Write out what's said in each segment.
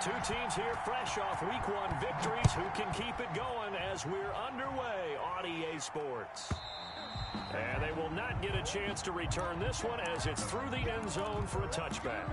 Two teams here fresh off Week 1 victories. Who can keep it going as we're underway on EA Sports? And they will not get a chance to return this one as it's through the end zone for a touchback.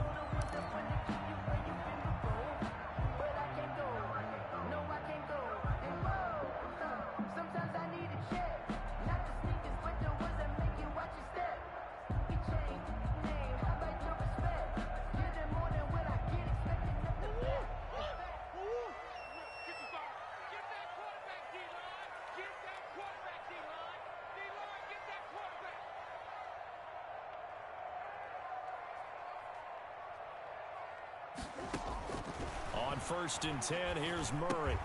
On 1st and 10, here's Murray.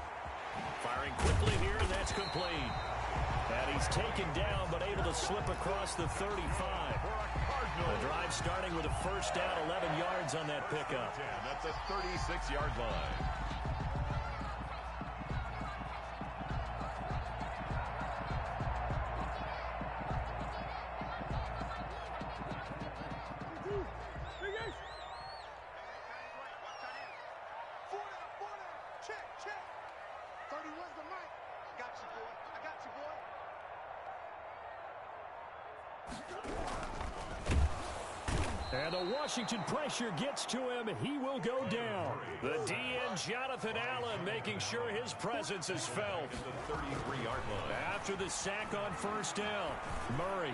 Firing quickly here, and that's complete. And he's taken down, but able to slip across the 35. The drive starting with a first down, 11 yards on that pickup. That's a 36-yard line. And the Washington pressure gets to him. He will go down. The DN, Jonathan Allen, making sure his presence is felt. The 33-yard line. After the sack on first down, Murray.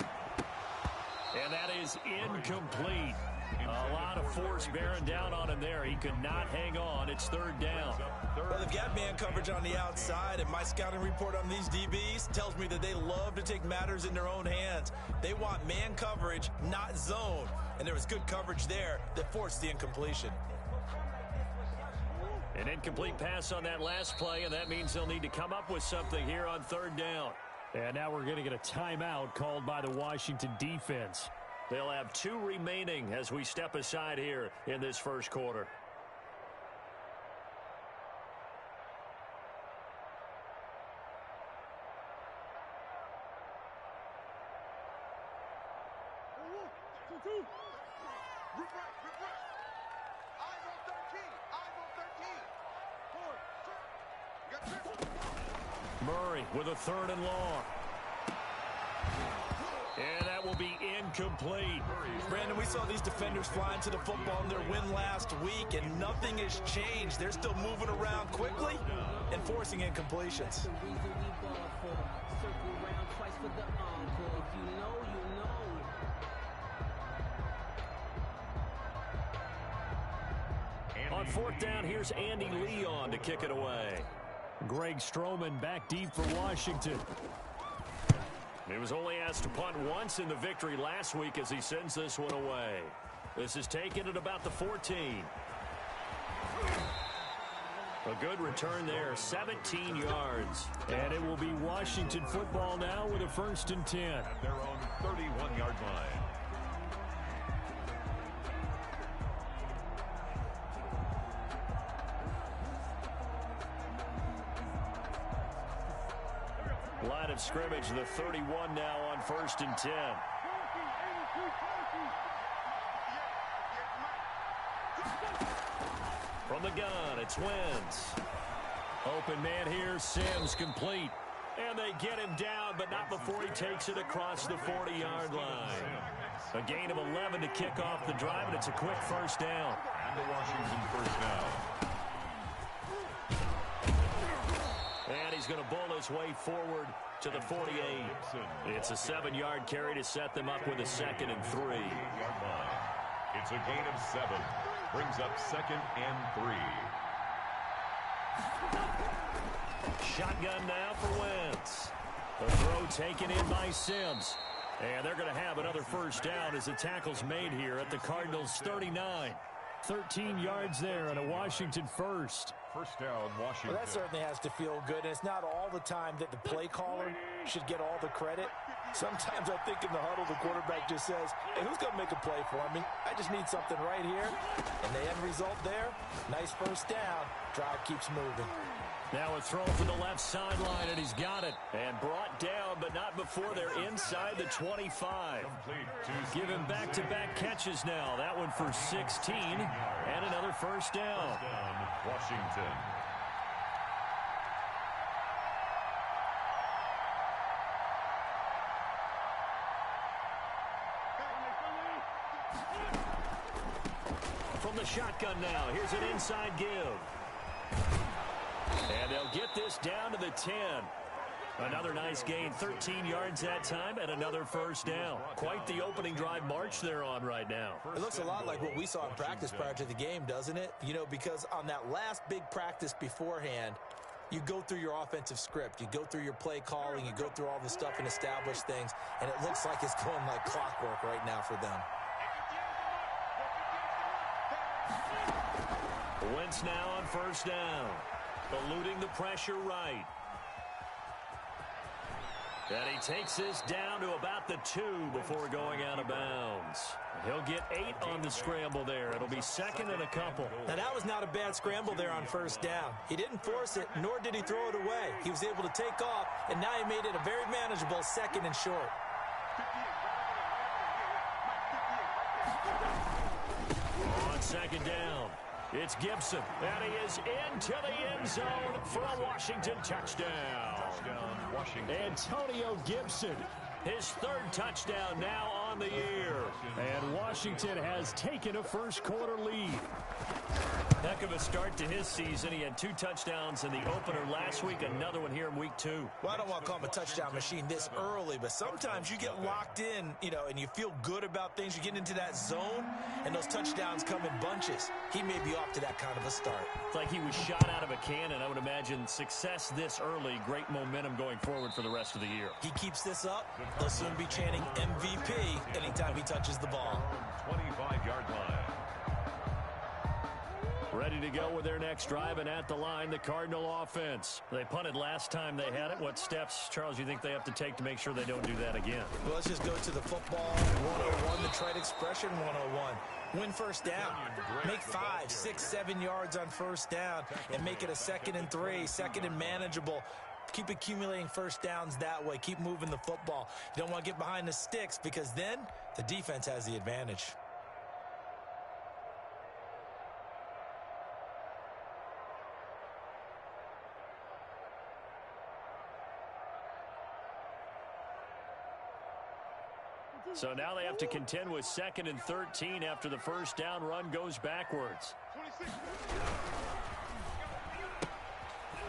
And that is incomplete. A lot of force bearing down on him there. He could not hang on. It's 3rd down. Well, they've got man coverage on the outside, and my scouting report on these DBs tells me that they love to take matters in their own hands. They want man coverage, not zone. And there was good coverage there that forced the incompletion. An incomplete pass on that last play, and that means they'll need to come up with something here on 3rd down. And now we're going to get a timeout called by the Washington defense. They'll have 2 remaining as we step aside here in this first quarter. Murray with a 3rd and long. And that will be incomplete. Brandon, we saw these defenders flying to the football in their win last week, and nothing has changed. They're still moving around quickly and forcing incompletions. On 4th down, here's Andy Leon to kick it away. Greg Stroman back deep for Washington. He was only asked to punt once in the victory last week as he sends this one away. This is taken at about the 14. A good return there, 17 yards. And it will be Washington football now with a 1st and 10. At their own 31-yard line. Line of scrimmage, the 31 now on 1st and 10. From the gun, it's Wentz. Open man here, Sims complete. And they get him down, but not before he takes it across the 40-yard line. A gain of 11 to kick off the drive, and it's a quick first down. And the Washington first down. And he's going to bull his way forward to the 48. It's a 7-yard carry to set them up with a 2nd and 3. It's a gain of 7. Brings up 2nd and 3. Shotgun now for Wentz. The throw taken in by Sims. And they're going to have another first down as the tackle's made here at the Cardinals' 39. 13 yards there and a Washington first. First down, Washington. Well, that certainly has to feel good. And it's not all the time that the play caller should get all the credit. Sometimes I think in the huddle, the quarterback just says, hey, who's going to make a play for me? I just need something right here. And the end result there, nice first down. Drive keeps moving. Now a throw from the left sideline, and he's got it. And brought down, but not before they're inside the 25. Give him back-to-back catches now. That one for 16, and another first down. Washington. From the shotgun now, here's an inside give. And they'll get this down to the 10. Another nice gain, 13 yards that time, and another first down. Quite the opening drive march they're on right now. It looks a lot like what we saw in practice prior to the game, doesn't it? You know, because on that last big practice beforehand, you go through your offensive script, you go through your play calling, you go through all the stuff and establish things, and it looks like it's going like clockwork right now for them. Wentz now on first down. Eluding the pressure right. And he takes this down to about the 2 before going out of bounds. He'll get 8 on the scramble there. It'll be second and a couple. Now, that was not a bad scramble there on first down. He didn't force it, nor did he throw it away. He was able to take off, and now he made it a very manageable second and short. On second down, it's Gibson. And he is into the end zone for a Washington touchdown. Antonio Gibson, his 3rd touchdown now on the year. And Washington has taken a first-quarter lead. Heck of a start to his season. He had 2 touchdowns in the opener last week, another one here in week 2. Well, I don't want to call him a touchdown machine this early, but sometimes you get locked in, you know, and you feel good about things. You get into that zone, and those touchdowns come in bunches. He may be off to that kind of a start. It's like he was shot out of a cannon. I would imagine success this early, great momentum going forward for the rest of the year. He keeps this up, they'll soon be chanting MVP anytime he touches the ball. 25-yard line. Ready to go with their next drive, and at the line, the Cardinal offense. They punted last time they had it. What steps, Charles, you think they have to take to make sure they don't do that again? Well, let's just go to the football 101, the trade expression 101. Win first down. Make 5, 6, 7 yards on first down, and make it a 2nd and 3, 2nd and manageable. Keep accumulating first downs that way. Keep moving the football. You don't want to get behind the sticks, because then the defense has the advantage. So now they have to contend with 2nd and 13 after the first down run goes backwards.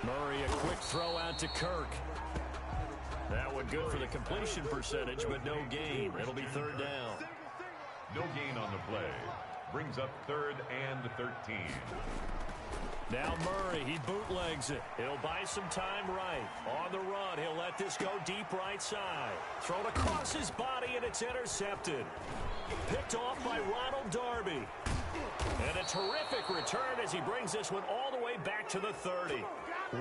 Murray, a quick throw out to Kirk. That one good for the completion percentage, but no gain. It'll be 3rd down. No gain on the play. Brings up 3rd and 13. Now Murray, he bootlegs it. He'll buy some time right. On the run, he'll let this go deep right side. Thrown across his body, and it's intercepted. Picked off by Ronald Darby. And a terrific return as he brings this one all the way back to the 30.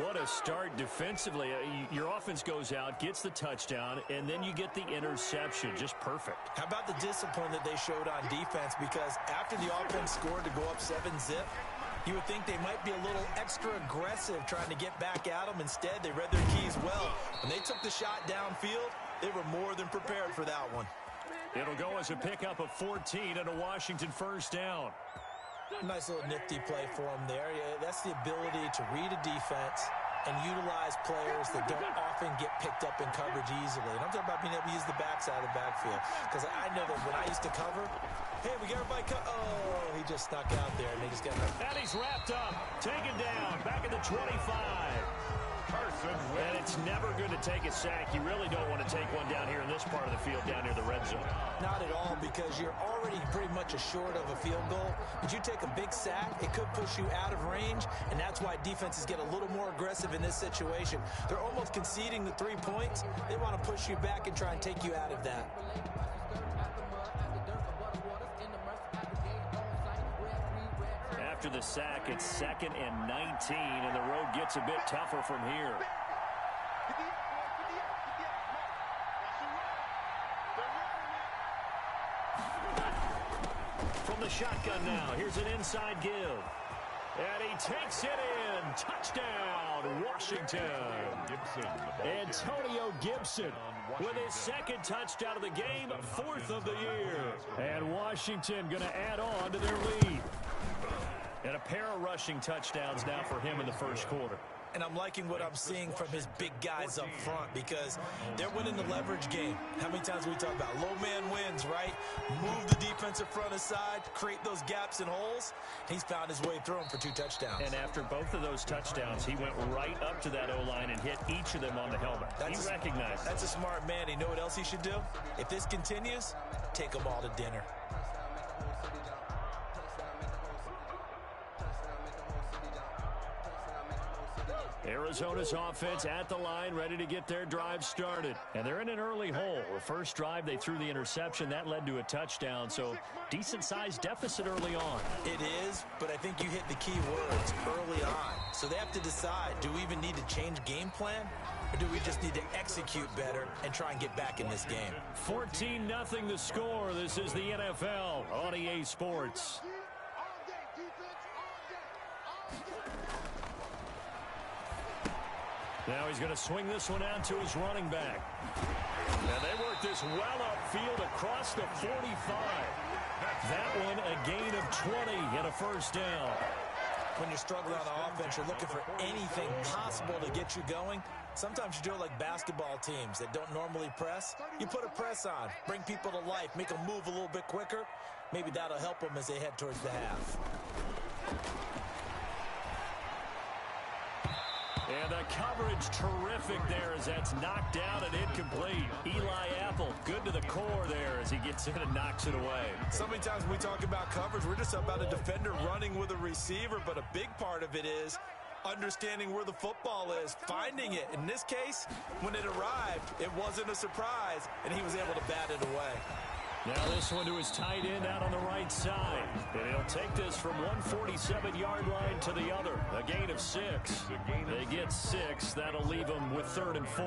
What a start defensively. Your offense goes out, gets the touchdown, and then you get the interception. Just perfect. How about the discipline that they showed on defense? Because after the offense scored to go up 7-zip, you would think they might be a little extra aggressive trying to get back at them. Instead, they read their keys well. When they took the shot downfield, they were more than prepared for that one. It'll go as a pickup of 14 and a Washington first down. Nice little nifty play for him there. Yeah, that's the ability to read a defense and utilize players that don't often get picked up in coverage easily. And I'm talking about being able to use the backside of the backfield. Because I know that when I used to cover, hey, we got everybody oh, he just snuck out there, and they just got and he's wrapped up, taken down, back at the 25. And it's never going to take a sack. You really don't want to take one down here in this part of the field, down near the red zone. Not at all, because you're already pretty much assured of a field goal. But you take a big sack, it could push you out of range, and that's why defenses get a little more aggressive in this situation. They're almost conceding the 3 points. They want to push you back and try and take you out of that. After the sack, it's 2nd and 19, and the road gets a bit tougher from here. From the shotgun now, here's an inside give. And he takes it in. touchdown, Washington. Antonio Gibson with his second touchdown of the game, 4th of the year. And Washington going to add on to their lead. And a pair of rushing touchdowns now for him in the first quarter. And I'm liking what I'm seeing from his big guys up front because they're winning the leverage game. How many times we talk about low man wins, right? Move the defensive front aside, create those gaps and holes. He's found his way through them for 2 touchdowns. And after both of those touchdowns, he went right up to that O-line and hit each of them on the helmet. He recognized That's a smart man. You know what else he should do? If this continues, take them all to dinner. Arizona's offense at the line, ready to get their drive started. And they're in an early hole. The first drive, they threw the interception. That led to a touchdown, so decent-sized deficit early on. It is, but I think you hit the key words early on. So they have to decide, do we even need to change game plan? Or do we just need to execute better and try and get back in this game? 14-0 the score. This is the NFL on EA Sports. Now he's going to swing this one out to his running back. And they work this well upfield across the 45. That one a gain of 20 and a first down. When you're struggling on offense, you're looking for anything possible to get you going. Sometimes you do it like basketball teams that don't normally press. You put a press on, bring people to life, make them move a little bit quicker. Maybe that'll help them as they head towards the half. And the coverage terrific there as that's knocked down and incomplete. Eli Apple, good to the core there as he gets in and knocks it away. So many times when we talk about coverage, we're just about a defender running with a receiver, but a big part of it is understanding where the football is, finding it. In this case, when it arrived, it wasn't a surprise, and he was able to bat it away. Now this one to his tight end out on the right side. And he'll take this from 147-yard line to the other. A gain of 6. They get 6. That'll leave them with 3rd and 4.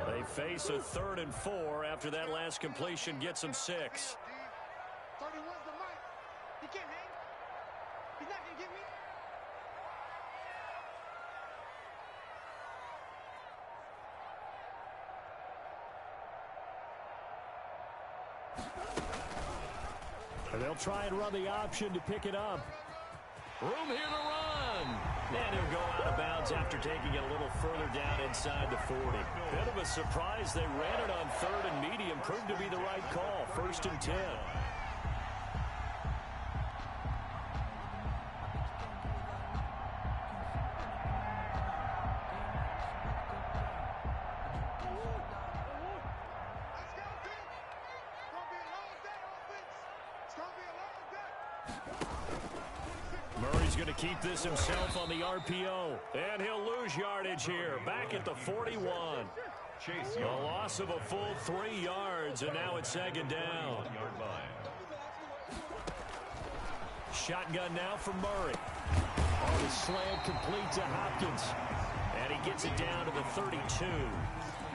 They face a 3rd and 4 after that last completion gets them 6. 31's the mic. He can't hang. He's not going to get me. And they'll try and run the option to pick it up. Room here to run. And he'll go out of bounds after taking it a little further down inside the 40. Bit of a surprise. They ran it on 3rd and medium. Proved to be the right call. 1st and 10. Murray's going to keep this himself on the RPO. And he'll lose yardage here. Back at the 41. A loss of a full 3 yards, and now it's 2nd down. Shotgun now for Murray. Oh, the slant complete to Hopkins. And he gets it down to the 32.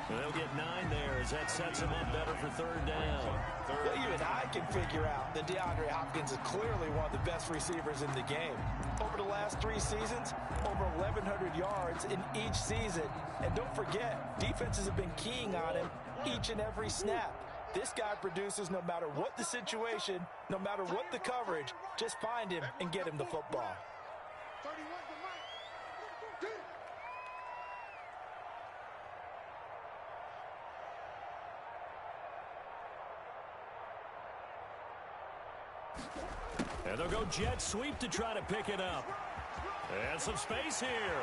They'll get 9 there as that sets him up better for 3rd down. Well, even I can figure out that DeAndre Hopkins is clearly one of the best receivers in the game. Over the last 3 seasons, over 1,100 yards in each season. And don't forget, defenses have been keying on him each and every snap. This guy produces no matter what the situation, no matter what the coverage. Just find him and get him the football. 31's the mic. And they'll go jet sweep to try to pick it up. And some space here.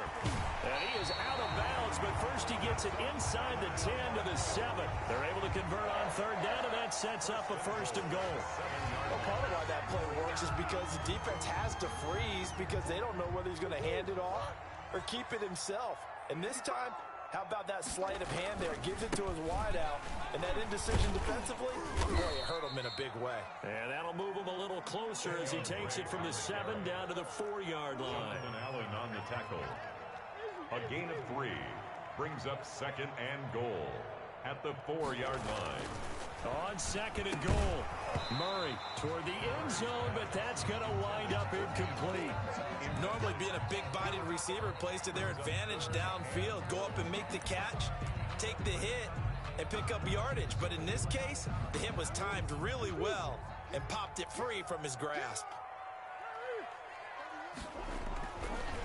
And he is out of bounds, but first he gets it inside the 10 to the 7. They're able to convert on 3rd down, and that sets up a 1st and goal. Well, part of why that play works is because the defense has to freeze because they don't know whether he's going to hand it off or keep it himself. And this time, how about that sleight of hand there? Gives it to his wideout. And that indecision defensively, boy, it hurt him in a big way. And that'll move him a little closer as he takes it from the 7 down to the 4-yard line. Allen on the tackle. A gain of 3 brings up 2nd and goal at the 4-yard line. On second and goal, Murray toward the end zone, but that's going to wind up incomplete. Normally being a big-bodied receiver plays to their advantage downfield. Go up and make the catch, take the hit, and pick up yardage. But in this case, the hit was timed really well and popped it free from his grasp.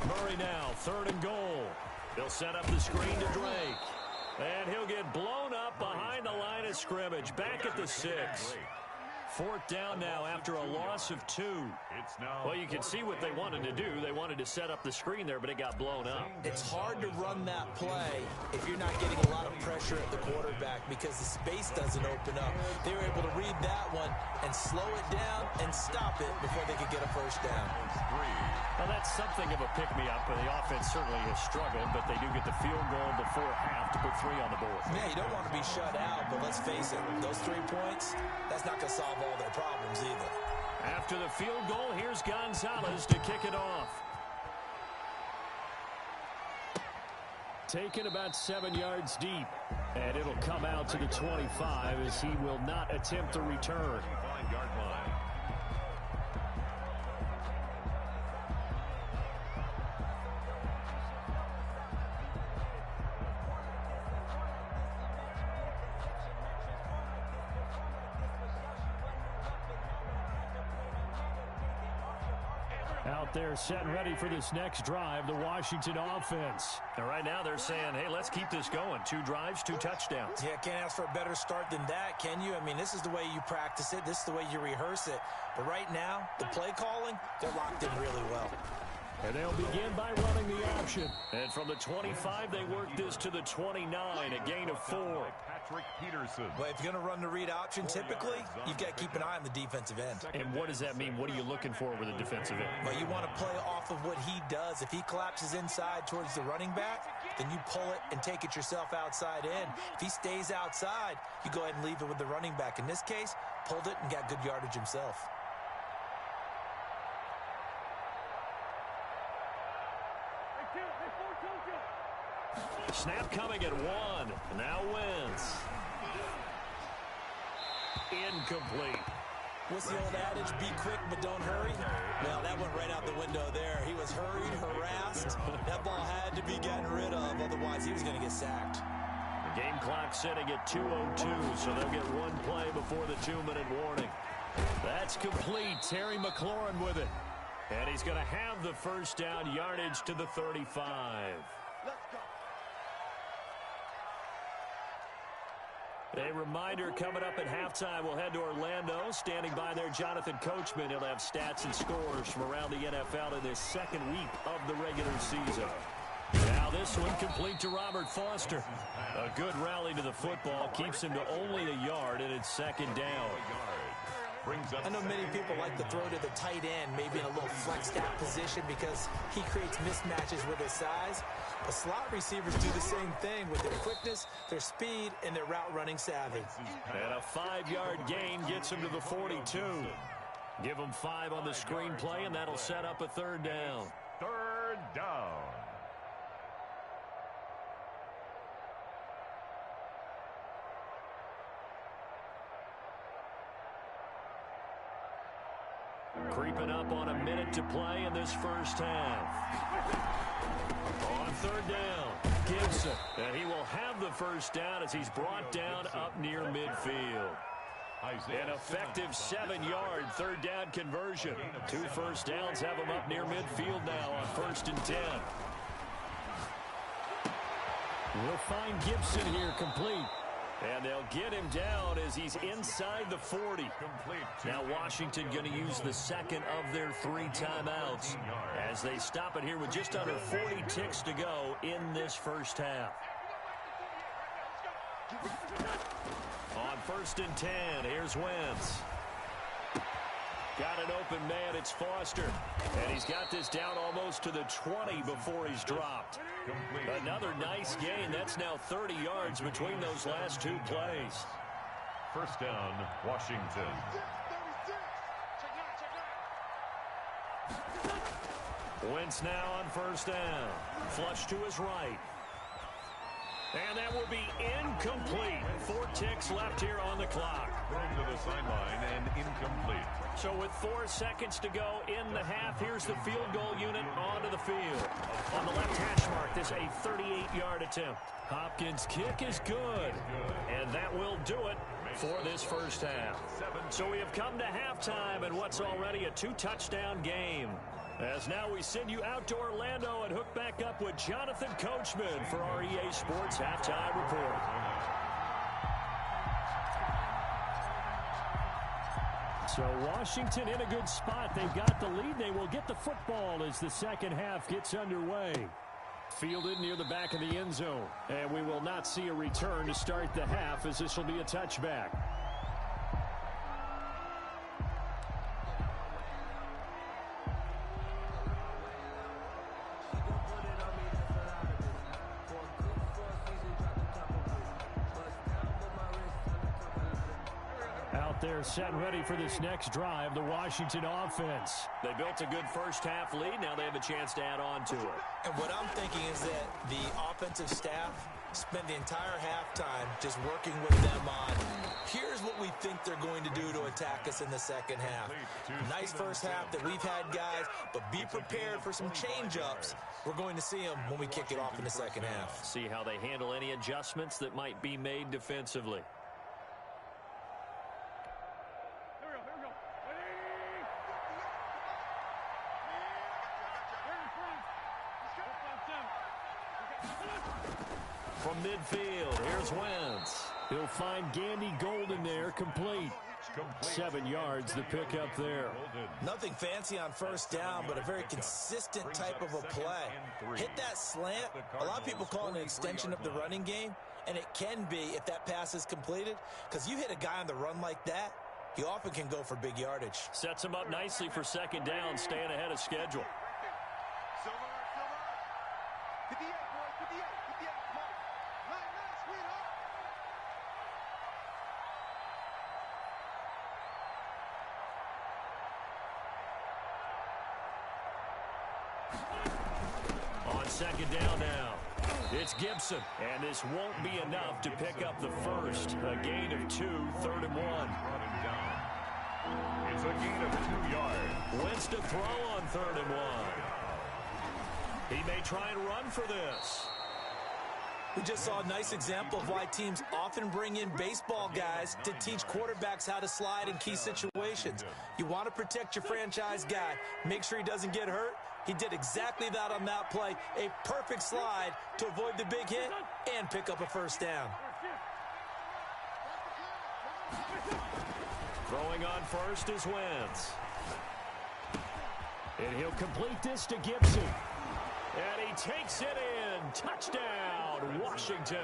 Murray now, third and goal. They'll set up the screen to Drake. And he'll get blown up behind the line of scrimmage. Back at the 6. Fourth down now after a loss of 2. Well, you can see what they wanted to do. They wanted to set up the screen there, but it got blown up. It's hard to run that play if you're not getting a lot of pressure at the quarterback because the space doesn't open up. They were able to read that one and slow it down and stop it before they could get a first down. Well, that's something of a pick-me-up. The offense certainly has struggled, but they do get the field goal before half to put 3 on the board. Yeah, you don't want to be shut out, but let's face it, those 3 points, that's not going to solve all their problems either. After the field goal, here's Gonzalez to kick it off. Taken about 7 yards deep, and it'll come out to the 25 as he will not attempt the return. 5-yard line. Out there set and ready for this next drive, the Washington offense. And right now they're saying, hey, let's keep this going. 2 drives, 2 touchdowns. Yeah, can't ask for a better start than that, can you? I mean, this is the way you practice it. This is the way you rehearse it. But right now, the play calling, they're locked in really well. And they'll begin by running the option. And from the 25, they work this to the 29, a gain of 4. Peterson. Well, if you're going to run the read option, typically, you've got to keep an eye on the defensive end. And what does that mean? What are you looking for with the defensive end? Well, you want to play off of what he does. If he collapses inside towards the running back, then you pull it and take it yourself outside in. If he stays outside, you go ahead and leave it with the running back. In this case, pulled it and got good yardage himself. Snap coming at 1. Now Wentz. Incomplete. What's the old adage? Be quick, but don't hurry. Well, that went right out the window there. He was hurried, harassed. That ball had to be gotten rid of. Otherwise, he was going to get sacked. The game clock setting at 2:02, so they'll get 1 play before the 2-minute warning. That's complete. Terry McLaurin with it. And he's going to have the first down, yardage to the 35. Let's go. A reminder coming up at halftime, we'll head to Orlando. Standing by there, Jonathan Coachman. He'll have stats and scores from around the NFL in this second week of the regular season. Now this one complete to Robert Foster. A good rally to the football keeps him to only a yard, and it's second down. I know many people like to throw to the tight end, maybe in a little flexed out position because he creates mismatches with his size. But slot receivers do the same thing with their quickness, their speed, and their route running savvy. And a 5-yard gain gets him to the 42. Give him 5 on the screenplay, and that'll set up a third down. Third down. Creeping up on a minute to play in this first half. On third down, Gibson. And he will have the first down as he's brought down up near midfield. An effective 7-yard third down conversion. 2 first downs have him up near midfield now on 1st and 10. We'll find Gibson here complete. And they'll get him down as he's inside the 40. Now Washington going to use the second of their 3 timeouts as they stop it here with just under 40 ticks to go in this first half. On 1st and 10, here's Wentz. Got an open man, it's Foster. And he's got this down almost to the 20 before he's dropped. Another nice gain. That's now 30 yards between those last 2 plays. First down, Washington. Wentz now on 1st down. Flush to his right. And that will be incomplete. 4 ticks left here on the clock. Thrown to the sideline and incomplete. So with 4 seconds to go in the half, here's the field goal unit onto the field. On the left hash mark, this a 38-yard attempt. Hopkins' kick is good. And that will do it for this first half. So we have come to halftime in what's already a 2-touchdown game. As now we send you out to Orlando and hook back up with Jonathan Coachman for our EA Sports Halftime Report. So Washington in a good spot. They've got the lead. They will get the football as the second half gets underway. Fielded near the back of the end zone. And we will not see a return to start the half as this will be a touchback. They're set and ready for this next drive, the Washington offense. They built a good first half lead. Now they have a chance to add on to it. And what I'm thinking is that the offensive staff spent the entire halftime just working with them on, here's what we think they're going to do to attack us in the second half. Nice first half that we've had, guys, but be prepared for some change-ups. We're going to see them when we kick it off in the second half. See how they handle any adjustments that might be made defensively. From midfield, here's Wentz. He'll find Gandy Golden there, complete. 7 yards, the pickup there. Nothing fancy on first down, but a very consistent type of a play. Hit that slant. A lot of people call it an extension of the running game, and it can be if that pass is completed, because you hit a guy on the run like that, he often can go for big yardage. Sets him up nicely for second down, staying ahead of schedule. On second down now, it's Gibson, and this won't be enough to pick up the first. A gain of 2, 3rd and 1. It's a gain of 2 yards. Wentz to throw on 3rd and 1. He may try and run for this. We just saw a nice example of why teams often bring in baseball guys to teach quarterbacks how to slide in key situations. You want to protect your franchise guy. Make sure he doesn't get hurt. He did exactly that on that play. A perfect slide to avoid the big hit and pick up a first down. Throwing on first is Wentz. And he'll complete this to Gibson. And he takes it in. Touchdown, Washington.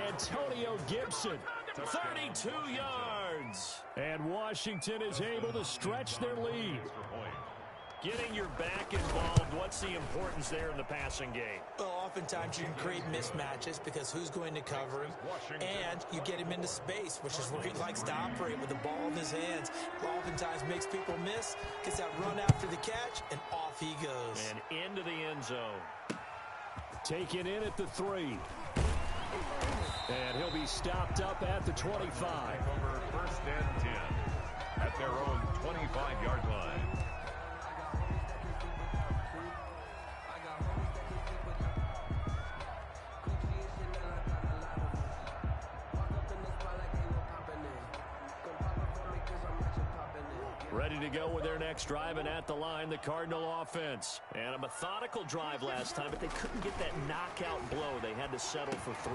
Antonio Gibson, 32 yards. And Washington is able to stretch their lead. Getting your back involved, what's the importance there in the passing game? Well, oftentimes you can create mismatches because who's going to cover him, and you get him into space, which is where he likes to operate with the ball in his hands. Oftentimes makes people miss, gets that run after the catch, and off he goes. And into the end zone. Taken in at the 3. And he'll be stopped up at the 25. Over 1st and 10 at their own 25-yard line. Ready to go with their next drive, and at the line, the Cardinal offense. And a methodical drive last time, but they couldn't get that knockout blow. They had to settle for 3.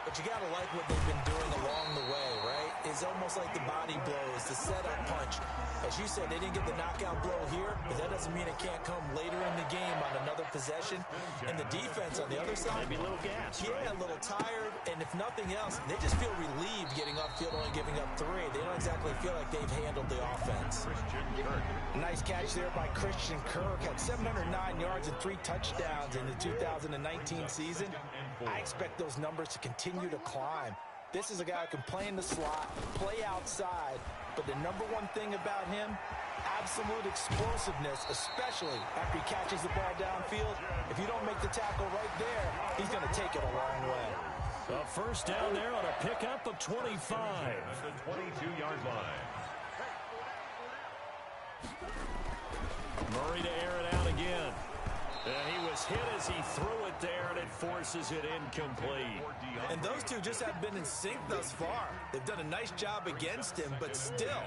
But you got to like what they've been doing along the way, right? It's almost like the body blows, the setup punch. As you said, they didn't get the knockout blow here, but that doesn't mean it can't come later in the game on another possession. And the defense on the other side, maybe a little gassed, yeah, right? A little tired. And if nothing else, they just feel relieved getting upfield, only giving up 3. They don't exactly feel like they've handled the offense. Nice catch there by Christian Kirk. Had 709 yards and 3 touchdowns in the 2019 season. I expect those numbers to continue to climb. This is a guy who can play in the slot, play outside, but the number one thing about him, absolute explosiveness, especially after he catches the ball downfield. If you don't make the tackle right there, he's going to take it a long way. A first down there on a pickup of 25. At the 22-yard line. Murray to air it out again. And he was hit as he threw it there, and it forces it incomplete. And those two just have been in sync thus far. They've done a nice job against him, but still,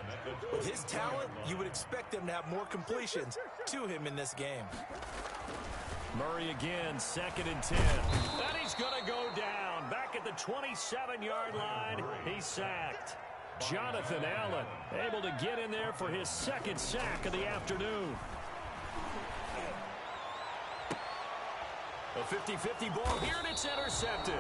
with his talent, you would expect them to have more completions to him in this game. Murray again, 2nd and 10. And he's going to go down. Back at the 27-yard line, he's sacked. Jonathan Allen able to get in there for his 2nd sack of the afternoon. A 50-50 ball here, and it's intercepted.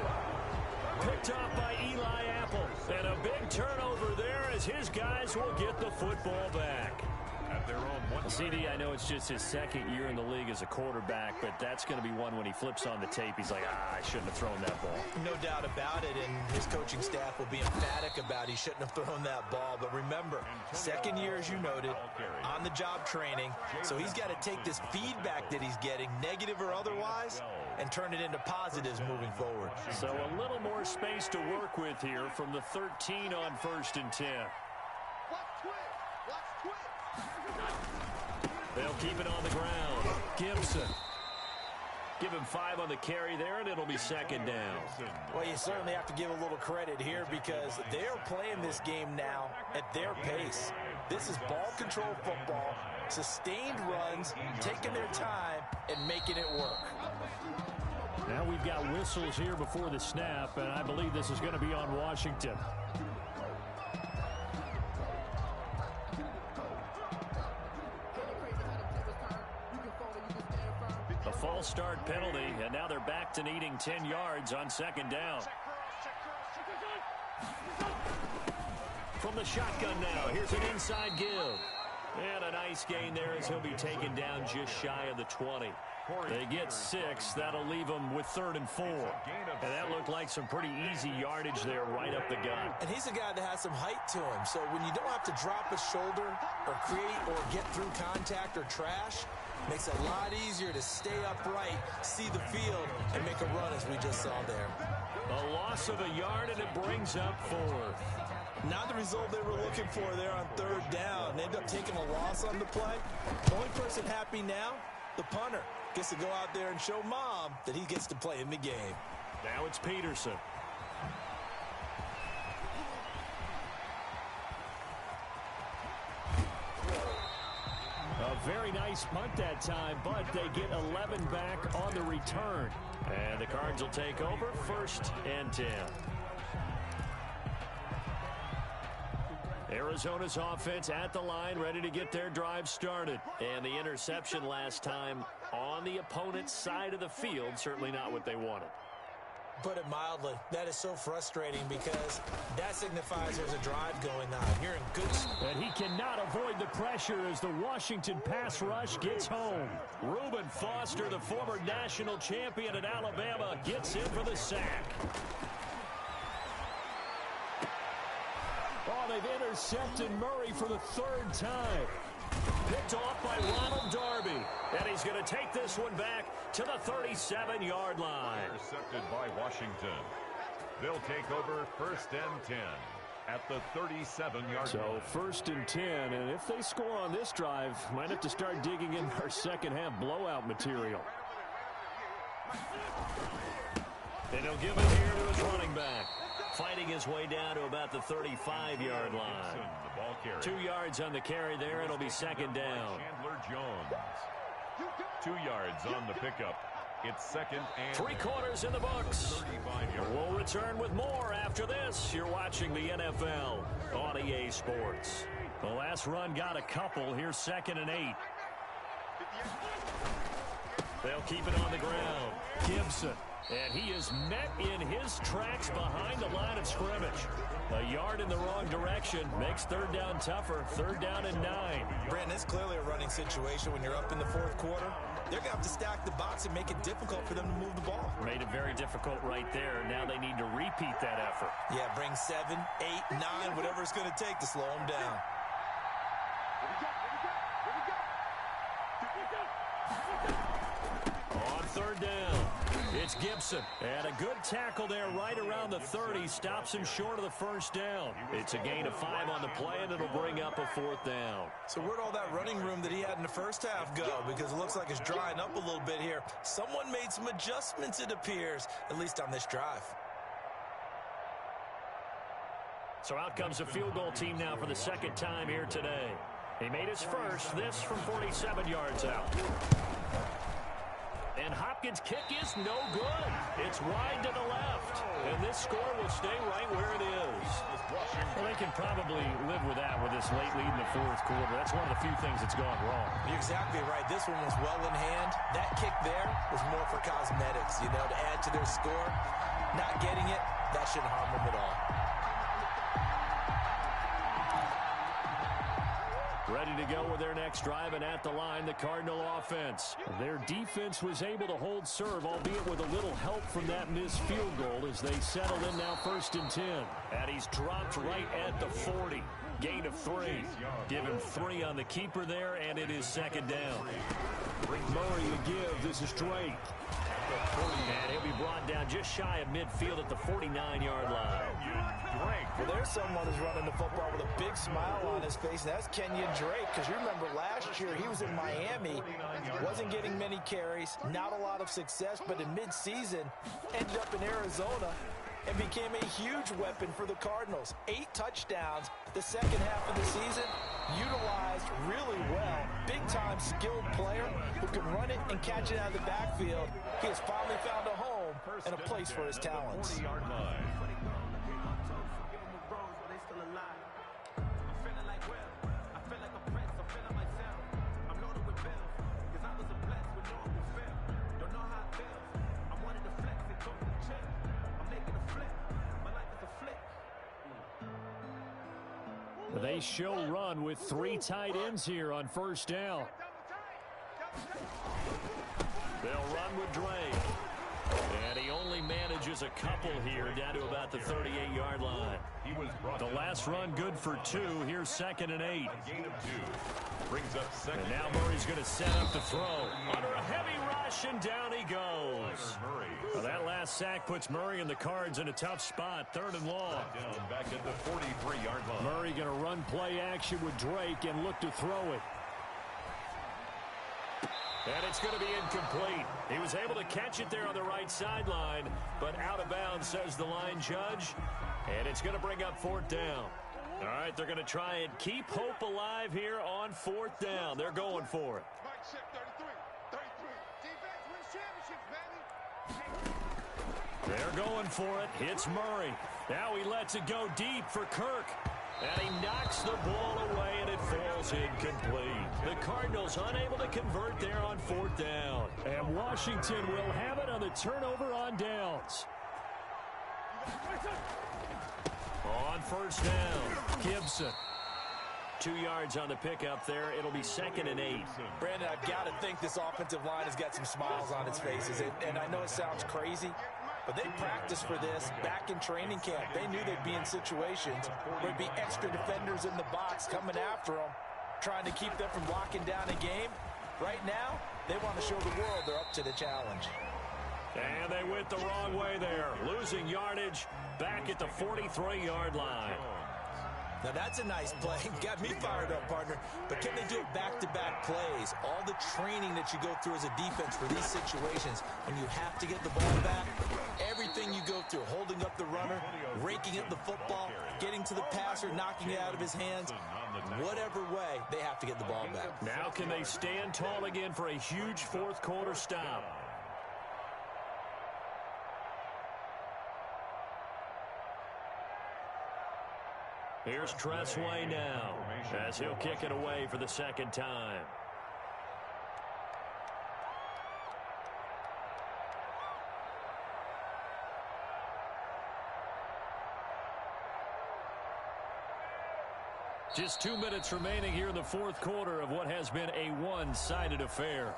Picked off by Eli Apple. And a big turnover there as his guys will get the football back. At their own one. CD, I know it's just his 2nd year in the league as a quarterback, but that's going to be one when he flips on the tape. He's like, I shouldn't have thrown that ball. No doubt about it, and his coaching staff will be emphatic about he shouldn't have thrown that ball. But remember, 2nd year, as you noted, on-the-job training, so he's got to take this feedback that he's getting, negative or otherwise, and turn it into positives moving forward. So a little more space to work with here from the 13 on 1st and 10. They'll keep it on the ground. Gibson. Give him 5 on the carry there, and it'll be 2nd down. Well, you certainly have to give a little credit here because they're playing this game now at their pace. This is ball control football, sustained runs, taking their time, and making it work. Now we've got whistles here before the snap, and I believe this is going to be on Washington. A false start penalty, and now they're back to needing 10 yards on 2nd down. From the shotgun now, here's an inside give. And a nice gain there as he'll be taken down just shy of the 20. They get 6. That'll leave them with 3rd and 4. And that looked like some pretty easy yardage there right up the gut. And he's a guy that has some height to him. So when you don't have to drop a shoulder or create or get through contact or trash, makes it a lot easier to stay upright, see the field, and make a run as we just saw there. A loss of a yard, and it brings up 4th. Not the result they were looking for there on 3rd down. They end up taking a loss on the play. The only person happy now, the punter, gets to go out there and show Mom that he gets to play in the game. Now it's Peterson. A very nice punt that time, but they get 11 back on the return. And the Cards will take over 1st and 10. Arizona's offense at the line, ready to get their drive started. And the interception last time on the opponent's side of the field, certainly not what they wanted. Put it mildly, that is so frustrating because that signifies there's a drive going on. You're in good... And he cannot avoid the pressure as the Washington pass rush gets home. Reuben Foster, the former national champion at Alabama, gets in for the sack. Oh, they've intercepted Murray for the 3rd time. Picked off by Ronald Darby. And he's going to take this one back to the 37-yard line. Intercepted by Washington. They'll take over 1st and 10 at the 37-yard line. So 1st and 10, and if they score on this drive, might have to start digging in our second-half blowout material. And he'll give it here to his running back. Fighting his way down to about the 35-yard line. 2 yards on the carry there. It'll be 2nd down. Chandler Jones. 2 yards on the pickup. It's 2nd and 3 quarters in the books. We'll return with more after this. You're watching the NFL on EA Sports. The last run got a couple. Here's 2nd and 8. They'll keep it on the ground. Gibson. And he is met in his tracks behind the line of scrimmage. A yard in the wrong direction makes 3rd down tougher. 3rd down and 9. Brandon, it's clearly a running situation when you're up in the 4th quarter. They're going to have to stack the box and make it difficult for them to move the ball. Made it very difficult right there. Now they need to repeat that effort. Yeah, bring 7, 8, 9, whatever it's going to take to slow them down. On 3rd down. It's Gibson. And a good tackle there right around the 30. Stops him short of the first down. It's a gain of 5 on the play, and it'll bring up a 4th down. So where'd all that running room that he had in the first half go? Because it looks like it's drying up a little bit here. Someone made some adjustments, it appears, at least on this drive. So out comes a field goal team now for the second time here today. He made his first, this from 47 yards out. And Hopkins' kick is no good. It's wide to the left. And this score will stay right where it is. Well, they can probably live with that with this late lead in the 4th quarter. That's one of the few things that's gone wrong. You're exactly right. This one was well in hand. That kick there was more for cosmetics, you know, to add to their score. Not getting it, that shouldn't harm them at all. Ready to go with their next drive, and at the line, the Cardinal offense. Their defense was able to hold serve, albeit with a little help from that missed field goal as they settle in now 1st and 10. And he's dropped right at the 40. Gain of 3. Give him 3 on the keeper there, and it is 2nd down. Murray to give. This is Drake. And he'll be brought down just shy of midfield at the 49-yard line. Well, there's someone who's running the football with a big smile on his face, and that's Kenyon Drake, because you remember last year he was in Miami, wasn't getting many carries, not a lot of success, but in midseason ended up in Arizona and became a huge weapon for the Cardinals. 8 touchdowns the second half of the season, utilized really well. Big-time skilled player who can run it and catch it out of the backfield. He has finally found a home and a place for his talents. They show run with 3 tight ends here on 1st down. They'll run with Drake. And he only manages a couple here down to about the 38-yard line. The last run good for 2. Here's 2nd and 8. And now Murray's going to set up the throw. Under a heavy rush, and down he goes. Well, that last sack puts Murray and the Cards in a tough spot. 3rd and long. Back at the 43-yard line. Murray going to run play action with Drake and look to throw it. And it's going to be incomplete. He was able to catch it there on the right sideline, but out of bounds, says the line judge. And it's going to bring up 4th down. All right, they're going to try and keep hope alive here on 4th down. They're going for it. They're going for it. Hits Murray. Now he lets it go deep for Kirk. And he knocks the ball away, and it falls incomplete. The Cardinals unable to convert there on 4th down. And Washington will have it on the turnover on downs. On 1st down, Gibson. 2 yards on the pickup there. It'll be 2nd and 8. Brandon, I've got to think this offensive line has got some smiles on its faces. And I know it sounds crazy, but they practiced for this back in training camp. They knew they'd be in situations where there'd be extra defenders in the box coming after them, trying to keep them from locking down a game. Right now, they want to show the world they're up to the challenge. And they went the wrong way there, losing yardage back at the 43-yard line. Now that's a nice play. Got me fired up, partner. But can they do it back-to-back plays? All the training that you go through as a defense for these situations, when you have to get the ball back, everything you go through, holding up the runner, raking at the football, getting to the passer, knocking it out of his hands, whatever way, they have to get the ball back. Now can they stand tall again for a huge 4th quarter stop? Here's Tressway now as he'll kick it away for the 2nd time. Just 2 minutes remaining here in the 4th quarter of what has been a one-sided affair.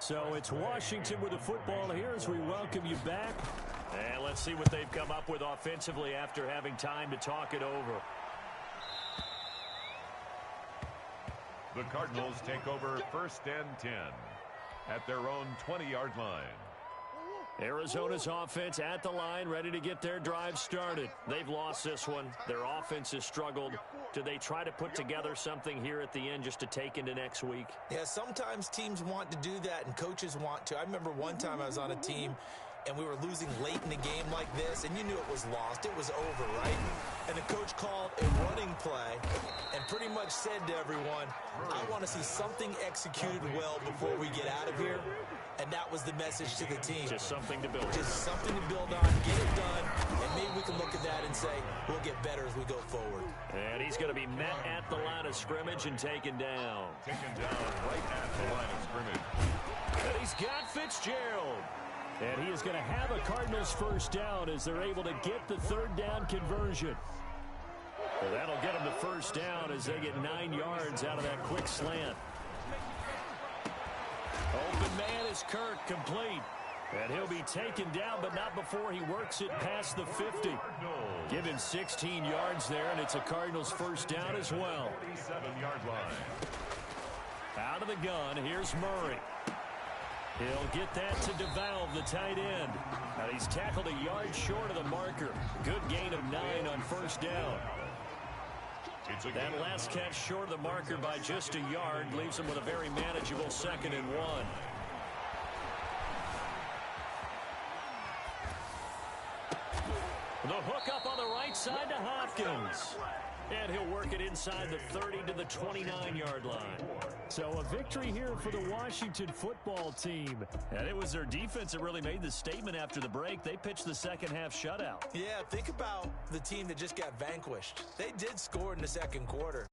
So it's Washington with the football here as we welcome you back. And let's see what they've come up with offensively after having time to talk it over. The Cardinals take over 1st and 10 at their own 20-yard line. Arizona's offense at the line, ready to get their drive started. They've lost this one. Their offense has struggled. Do they try to put together something here at the end just to take into next week? Yeah, sometimes teams want to do that, and coaches want to. I remember one time I was on a team, and we were losing late in the game like this, and you knew it was lost. It was over, right? And the coach called a running play and pretty much said to everyone, I want to see something executed well before we get out of here. And that was the message to the team. Just something to build. Just something to build on, get it done, and maybe we can look at that and say, we'll get better as we go forward. And he's going to be met at the line of scrimmage and taken down. Taken down right at the line of scrimmage. And he's got Fitzgerald. And he is going to have a Cardinals first down as they're able to get the third down conversion. Well, that'll get them the first down as they get 9 yards out of that quick slant. Open man is Kirk, complete. And he'll be taken down, but not before he works it past the 50. Give him 16 yards there, and it's a Cardinals first down as well. 47-yard line. Out of the gun, here's Murray. He'll get that to DeValve, the tight end. Now he's tackled a yard short of the marker. Good gain of 9 on first down. That last catch short of the marker by just a yard leaves him with a very manageable 2nd and 1. The hook up on the right side to Hopkins. And he'll work it inside the 30 to the 29-yard line. So a victory here for the Washington football team. And it was their defense that really made the statement after the break. They pitched the second half shutout. Yeah, think about the team that just got vanquished. They did score in the second quarter.